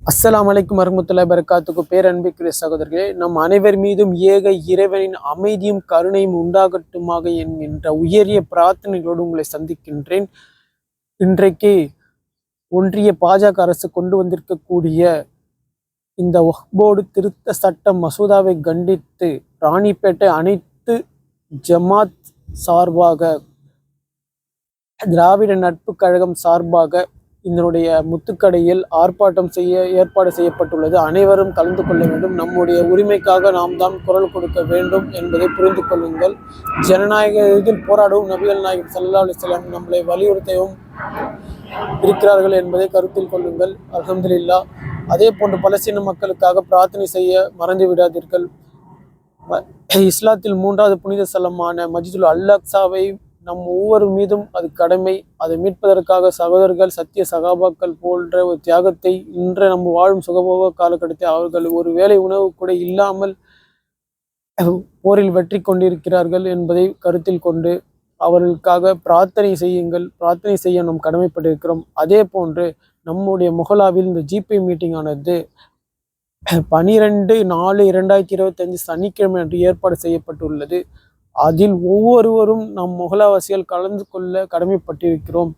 அஸ்ஸலாமு அலைக்கும் வரஹ்மத்துல்லாஹி வபரகாத்துஹு. பேரன்பிற்குரிய சகோதரர்களே, நம் அனைவர் மீதும் ஏக இறைவனின் அமைதியும் கருணையும் உண்டாகட்டுமாக என்கின்ற உயரிய பிரார்த்தனைகளோடு உங்களை சந்திக்கின்றேன். இன்றைக்கு ஒன்றிய பாஜக அரசு கொண்டு வந்திருக்கக்கூடிய இந்த வக்ஃப் போர்டு திருத்த சட்ட மசோதாவை கண்டித்து ராணிப்பேட்டை அனைத்து ஜமாத் சார்பாக, திராவிட நட்பு கழகம் சார்பாக இதனுடைய முத்துக்கடையில் ஆர்ப்பாட்டம் செய்ய ஏற்பாடு செய்யப்பட்டுள்ளது. அனைவரும் கலந்து கொள்ள வேண்டும். நம்முடைய உரிமைக்காக நாம் தான் குரல் கொடுக்க வேண்டும் என்பதை புரிந்து கொள்ளுங்கள். ஜனநாயக இதில் போராடவும் நபிகள் நாயகம் ஸல்லல்லாஹு அலைஹி வஸல்லம் நம்மளை வலியுறுத்தவும் இருக்கிறார்கள் என்பதை கருத்தில் கொள்ளுங்கள். அல்ஹம்துலில்லாஹ். அதே போன்று பலஸ்தீன மக்களுக்காக பிரார்த்தனை செய்ய மறந்து விடாதீர்கள். இஸ்லாத்தில் 3வது புனித ஸ்தலமான மஸ்ஜிதுல் அல்-அக்ஸாவை நம் ஒவ்வொரு மீதும் அது கடமை. அதை மீட்பதற்காக சகோதரர்கள், சத்திய சகாபாக்கள் போன்ற ஒரு தியாகத்தை இன்று நம்ம வாழும் சுகபோக காலகட்டத்தில் அவர்கள் ஒரு வேளை உணவு கூட இல்லாமல் போரில் வெற்றி கொண்டிருக்கிறார்கள் என்பதை கருத்தில் கொண்டு அவர்களுக்காக பிரார்த்தனை செய்யுங்கள். பிரார்த்தனை செய்ய நாம் கடமைப்பட்டிருக்கிறோம். அதே போன்று நம்முடைய முகலாவில் இந்த ஜிபி மீட்டிங் ஆனது 12/4/2025 சனிக்கிழமை அன்று ஏற்பாடு செய்யப்பட்டுள்ளது. அதில் ஒவ்வொருவரும் நம் முகலாவாசிகள் கலந்து கொள்ள கடமைப்பட்டிருக்கிறோம்.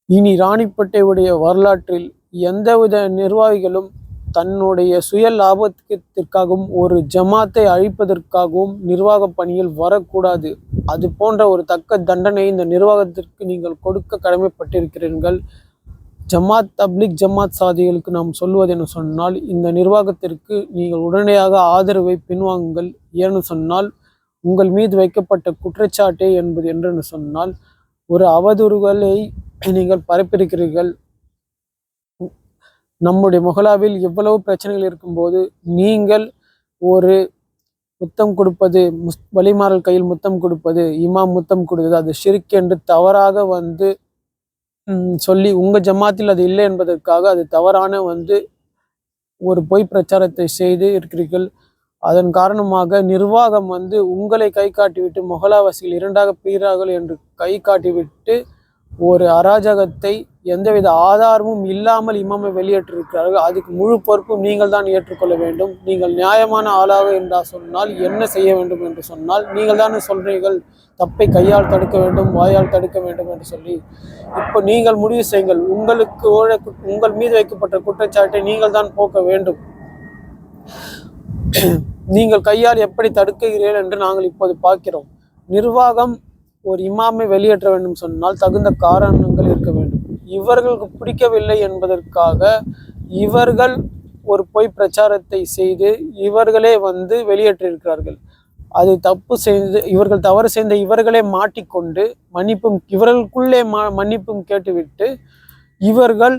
இனி ராணிப்பேட்டையுடைய வரலாற்றில் எந்தவித நிர்வாகிகளும் தன்னுடைய சுய லாபத்திற்காகவும் ஒரு ஜமாத்தை அழிப்பதற்காகவும் நிர்வாக பணியில் வரக்கூடாது. அது போன்ற ஒரு தக்க தண்டனை இந்த நிர்வாகத்திற்கு நீங்கள் கொடுக்க கடமைப்பட்டிருக்கிறீர்கள். ஜமாத் தப்லீக் ஜமாத் சாதிகளுக்கு நாம் சொல்வது என சொன்னால், இந்த நிர்வாகத்திற்கு நீங்கள் உடனடியாக ஆதரவை பின்வாங்குங்கள். ஏன்னு சொன்னால், உங்கள் மீது வைக்கப்பட்ட குற்றச்சாட்டே என்பது என்று சொன்னால் ஒரு அவதூறுகளை நீங்கள் பரப்பியிருக்கிறீர்கள். நம்முடைய முகலாவில் எவ்வளவு பிரச்சனைகள் இருக்கும்போது நீங்கள் ஒரு முத்தம் கொடுப்பது, வழிமாறல் கையில் முத்தம் கொடுப்பது, இமாம் முத்தம் கொடுப்பது, அது ஷிர்க் என்று தவறாக சொல்லி உங்க ஜமாத்தில் அது இல்லை என்பதற்காக அது தவறான ஒரு பொய் பிரச்சாரத்தை செய்து இருக்கிறீர்கள். அதன் காரணமாக நிர்வாகம் உங்களை கை காட்டிவிட்டு முகலாவாசிகள் 2ஆக பிரிகிறார்கள் என்று கை காட்டிவிட்டு ஒரு அராஜகத்தை எந்தவித ஆதாரமும் இல்லாமல் இமாமை வெளியேற்றிருக்கிறார்கள். அதுக்கு முழு பொறுப்பும் நீங்கள் தான் ஏற்றுக்கொள்ள வேண்டும். நீங்கள் நியாயமான ஆளாக என்றால் சொன்னால் என்ன செய்ய வேண்டும் என்று சொன்னால், நீங்கள் தான் சொல்றீர்கள் தப்பை கையால் தடுக்க வேண்டும், வாயால் தடுக்க வேண்டும் என்று சொல்லி. இப்போ நீங்கள் முடிவு செய்யுங்கள். உங்கள் மீது வைக்கப்பட்ட குற்றச்சாட்டை நீங்கள் தான் போக்க வேண்டும். நீங்கள் கையால் எப்படி தடுக்கிறீர்கள் என்று நாங்கள் இப்போது பார்க்கிறோம். நிர்வாகம் ஒரு இமாமை வெளியேற்ற வேண்டும் சொன்னால் தகுந்த காரணங்கள் இருக்க வேண்டும். இவர்களுக்கு பிடிக்கவில்லை என்பதற்காக இவர்கள் ஒரு பொய் பிரச்சாரத்தை செய்து இவர்களே வெளியேற்றிருக்கிறார்கள். அது தப்பு செய்து இவர்கள் தவறு செய்த இவர்களே மாட்டிக்கொண்டு இவர்களுக்குள்ளே மன்னிப்பும் கேட்டுவிட்டு இவர்கள்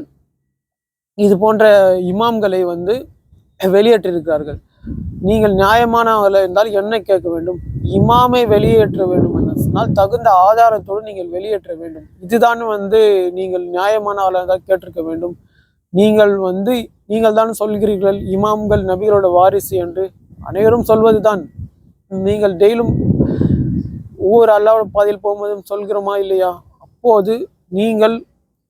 இது போன்ற இமாம்களை வெளியேற்றிருக்கிறார்கள். நீங்கள் நியாயமான இருந்தால் என்ன கேட்க வேண்டும்? இமாமை வெளியேற்ற வேண்டும் என்று சொன்னால் தகுந்த ஆதாரத்தோடு நீங்கள் வெளியேற்ற வேண்டும். இதுதான் நீங்கள் நியாயமான ஆளாக இருந்தால் கேட்டிருக்க வேண்டும். நீங்கள் தான் சொல்கிறீர்கள் இமாம்கள் நபிகளோட வாரிசு என்று அனைவரும் சொல்வதுதான். நீங்கள் டெய்லும் ஒவ்வொரு அல்லாஹ்வோட பாதையில் போகும்போதும் சொல்கிறோமா இல்லையா? அப்போது நீங்கள்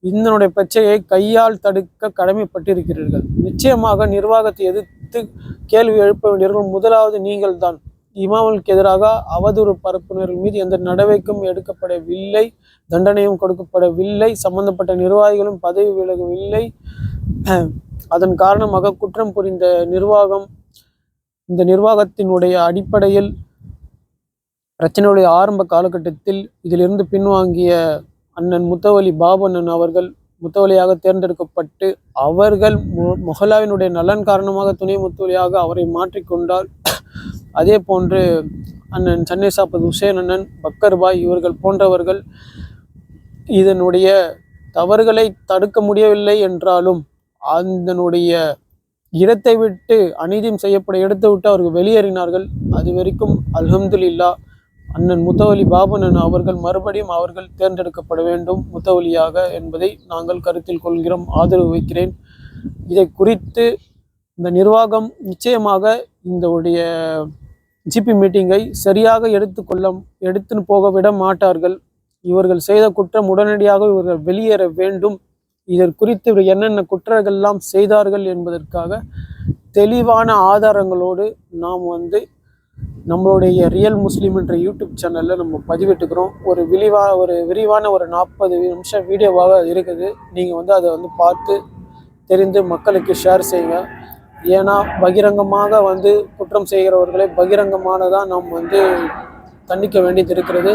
இதனுடைய பிரச்சனையை கையால் தடுக்க கடமைப்பட்டிருக்கிறீர்கள். நிச்சயமாக நிர்வாகத்தை எதிர்த்து கேள்வி எழுப்ப வேண்டியவர்கள் முதலாவது நீங்கள் தான். இமாம்களுக்கு எதிராக அவதூறு பரப்புநர்கள் மீது எந்த நடவடிக்கையும் எடுக்கப்படவில்லை, தண்டனையும் கொடுக்கப்படவில்லை, சம்பந்தப்பட்ட நிர்வாகிகளும் பதவி விலகவில்லை. அதன் காரணமாக குற்றம் புரிந்த நிர்வாகம், இந்த நிர்வாகத்தினுடைய அடிப்படையில் பிரச்சனையுடைய ஆரம்ப காலகட்டத்தில் இதிலிருந்து பின்வாங்கிய அண்ணன் முத்தவலி பாபு அண்ணன் அவர்கள் முத்தவலியாக தேர்ந்தெடுக்கப்பட்டு அவர்கள் முகலாவினுடைய நலன் காரணமாக துணை முத்தவலியாக அவரை மாற்றிக்கொண்டார். அதே போன்று அண்ணன் சன்னேசாபத் ஹுசேன் அண்ணன், பக்கர்பாய் இவர்கள் போன்றவர்கள் இதனுடைய தவறுகளை தடுக்க முடியவில்லை என்றாலும் அதனுடைய இடத்தை விட்டு அநீதியம் செய்யப்பட இடத்தை விட்டு அவர்கள் வெளியேறினார்கள். அது வரைக்கும் அல்ஹம்துலில்லாஹ். அண்ணன் முத்தவலி பாபுனன் அவர்கள் மறுபடியும் அவர்கள் தேர்ந்தெடுக்கப்பட வேண்டும் முத்தவலியாக என்பதை நாங்கள் கருத்தில் கொள்கிறோம், ஆதரவு வைக்கிறேன். இதை குறித்து இந்த நிர்வாகம் நிச்சயமாக இந்த ஜிபி மீட்டிங்கை சரியாக எடுத்துன்னு போக விட மாட்டார்கள். இவர்கள் செய்த குற்றம் உடனடியாக இவர்கள் வெளியேற வேண்டும். இதற்குறித்து இவர் என்னென்ன குற்றங்கள் எல்லாம் செய்தார்கள் என்பதற்காக தெளிவான ஆதாரங்களோடு நாம் வந்து நம்மளுடைய ரியல் முஸ்லீம் என்ற யூடியூப் சேனலில் நம்ம பதிவிட்டுக்கிறோம். ஒரு விரிவான ஒரு 40 நிமிஷம் வீடியோவாக இருக்குது. நீங்கள் வந்து அதை வந்து பார்த்து தெரிந்து மக்களுக்கு ஷேர் செய்யுங்க. ஏன்னா பகிரங்கமாக வந்து குற்றம் செய்கிறவர்களை பகிரங்கமானதான் நாம் வந்து தண்டிக்க வேண்டியது இருக்கிறது.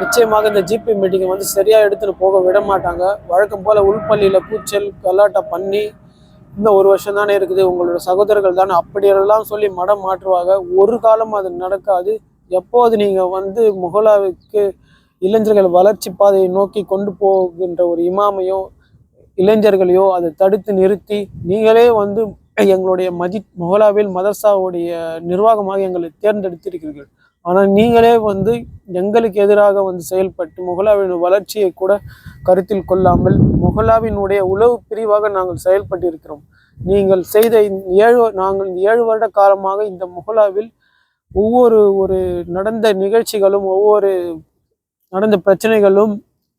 நிச்சயமாக இந்த ஜிபி மீட்டிங்கை வந்து சரியாக எடுத்துகிட்டு போக விட மாட்டாங்க. வழக்கம் போல் உள்பள்ளியில் கூச்சல் கலாட்டா பண்ணி இன்னும் 1 வருஷம் தானே இருக்குது, உங்களோட சகோதரர்கள் தானே, அப்படியெல்லாம் சொல்லி மடம் மாற்றுவாங்க. ஒரு காலம் அது நடக்காது. எப்போது நீங்கள் வந்து முகலாவுக்கு இளைஞர்கள் வளர்ச்சி பாதையை நோக்கி கொண்டு போகின்ற ஒரு இமாமையோ இளைஞர்களையோ அதை தடுத்து நிறுத்தி நீங்களே வந்து எங்களுடைய முகலாவில் மதர்சாவுடைய நிர்வாகமாக எங்களை தேர்ந்தெடுத்திருக்கிறீர்கள். ஆனால் நீங்களே வந்து எங்களுக்கு எதிராக வந்து செயல்பட்டு முகலாவின் வளர்ச்சியை கூட கருத்தில் கொள்ளாமல் முகலாவினுடைய உளவு பிரிவாக நாங்கள் செயல்பட்டிருக்கிறோம். நீங்கள் செய்த நாங்கள் 7 வருட காலமாக இந்த முகலாவில் ஒவ்வொரு நடந்த நிகழ்ச்சிகளும் நடந்த பிரச்சனைகளும்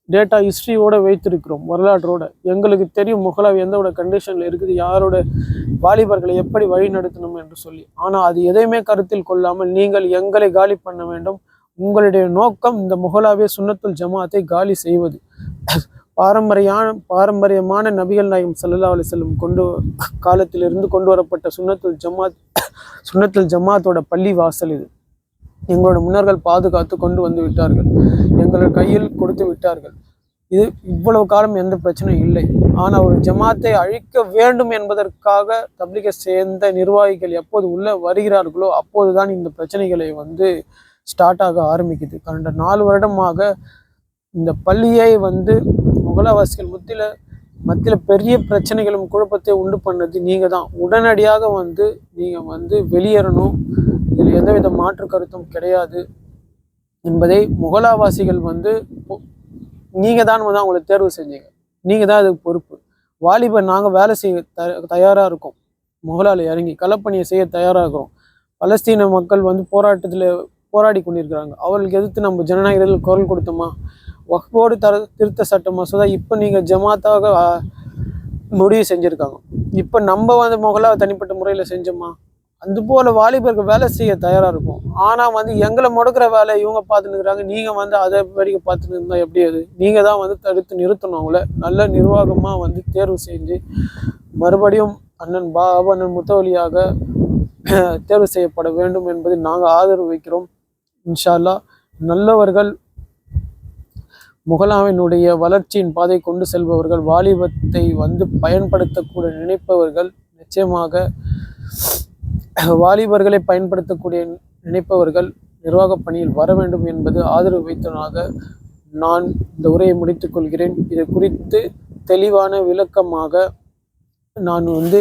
டேட்டா ஹிஸ்ட்ரியோடு வைத்திருக்கிறோம், வரலாற்றோட. எங்களுக்கு தெரியும் முகலாவி எந்தோட கண்டிஷனில் இருக்குது, யாரோட வாலிபர்களை எப்படி வழி நடத்தணும் என்று சொல்லி. ஆனால் அது எதையுமே கருத்தில் கொள்ளாமல் நீங்கள் எங்களை காலி பண்ண வேண்டும். உங்களுடைய நோக்கம் இந்த முகலாவிய சுன்னத்துல் ஜமாத்தை காலி செய்வது. பாரம்பரியமான நபிகள் நாயகம் ஸல்லல்லாஹு அலைஹி வஸல்லம் காலத்திலிருந்து கொண்டு வரப்பட்ட சுன்னத்துல் ஜமாத்தோட பள்ளி வாசல் இது. எங்களோட முன்னோர்கள் பாதுகாத்து கொண்டு வந்து விட்டார்கள், எங்களோட கையில் கொடுத்து விட்டார்கள். இது இவ்வளவு காலம் எந்த பிரச்சனையும் இல்லை. ஆனால் ஒரு ஜமாத்தை அழிக்க வேண்டும் என்பதற்காக தப்லீகை சேர்ந்த நிர்வாகிகள் எப்போது உள்ள வருகிறார்களோ அப்போதுதான் இந்த பிரச்சனைகளை வந்து ஸ்டார்ட் ஆக ஆரம்பிக்குது. கடந்த 4 வருடமாக இந்த பள்ளியை வந்து முகலாவாசிகள் மத்தியில் பெரிய பிரச்சனைகளும் குழப்பத்தை உண்டு பண்ணது நீங்கள் தான். உடனடியாக வந்து நீங்கள் வந்து வெளியேறணும், இதில் எந்தவித மாற்று கருத்தும் கிடையாது என்பதை முகலாவாசிகள் வந்து நீங்கள் தான் வந்து அவங்களை தேர்வு செஞ்சீங்க. நீங்கள் தான் அதுக்கு பொறுப்பு. வாலிபர் நாங்கள் வேலை செய்ய தயாராக இருக்கோம், முகலால் இறங்கி களப்பணியை செய்ய தயாராக இருக்கிறோம். பலஸ்தீன மக்கள் வந்து போராட்டத்தில் போராடி கொண்டிருக்கிறாங்க. அவர்களுக்கு எதிர்த்து நம்ம ஜனநாயகத்தில் குரல் கொடுத்தோமா? வக்ஃபோர்டு திருத்த சட்ட மசோதா இப்போ நீங்கள் ஜமாத்தாக முடிவு செஞ்சுருக்காங்க. இப்போ நம்ம வந்து முகலாவை தனிப்பட்ட முறையில் செஞ்சோமா? அதுபோல் வாலிபர்கள் வேலை செய்ய தயாராக இருக்கும். ஆனால் வந்து எங்களை முடக்கிற வேலை இவங்க பார்த்துன்னு இருக்கிறாங்க, நீங்கள் வந்து அதை வேடிக்கை பார்த்துன்னு இருந்தால் எப்படி? அது நீங்கள் தான் வந்து தடுத்து நிறுத்தணும். அவங்கள நல்ல நிர்வாகமாக வந்து தேர்வு செஞ்சு மறுபடியும் அண்ணன் முத்தவலியாக தேர்வு செய்யப்பட வேண்டும் என்பதை நாங்கள் ஆதரவு வைக்கிறோம். இன்ஷா அல்லாஹ் நல்லவர்கள், முகலாவினுடைய வளர்ச்சியின் பாதை கொண்டு செல்பவர்கள், வாலிபத்தை வந்து பயன்படுத்தக்கூடிய நினைப்பவர்கள், நிச்சயமாக வாலிபர்களை பயன்படுத்தக்கூடிய நினைப்பவர்கள் நிர்வாக பணியில் வர வேண்டும் என்பது ஆதரவு வைத்தனாக நான் இந்த உரையை முடித்துக் கொள்கிறேன். இது குறித்து தெளிவான விளக்கமாக நான் வந்து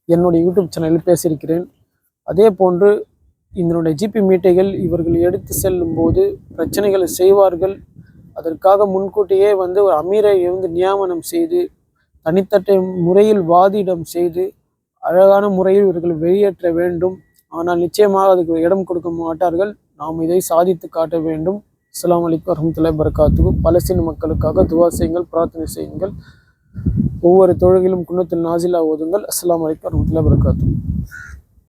என்னுடைய யூடியூப் சேனலில் பேசியிருக்கிறேன். அதே போன்று இதனுடைய ஜிபி மீட்டைகள் இவர்கள் எடுத்து செல்லும் போது பிரச்சனைகளை செய்வார்கள். அதற்காக முன்கூட்டியே வந்து ஒரு அமீரை வந்து நியமனம் செய்து தனித்தட்ட முறையில் வாதிடம் செய்து அழகான முறையில் இவர்கள் வெளியேற்ற வேண்டும். ஆனால் நிச்சயமாக அதுக்கு இடம் கொடுக்க மாட்டார்கள். நாம் இதை சாதித்து காட்ட வேண்டும். அஸ்ஸலாமு அலைக்கும் வரஹ்மத்துல்லாஹி வபரகாத்துஹு. பலஸ்தீன மக்களுக்காக துவா செய்யுங்கள், பிரார்த்தனை செய்யுங்கள். ஒவ்வொரு தொழுகையிலும் குன்னத்துல் நாசிலா ஓதுங்கள். அஸ்ஸலாமு அலைக்கும் வரஹ்மத்துல்லாஹி வபரகாத்துஹு.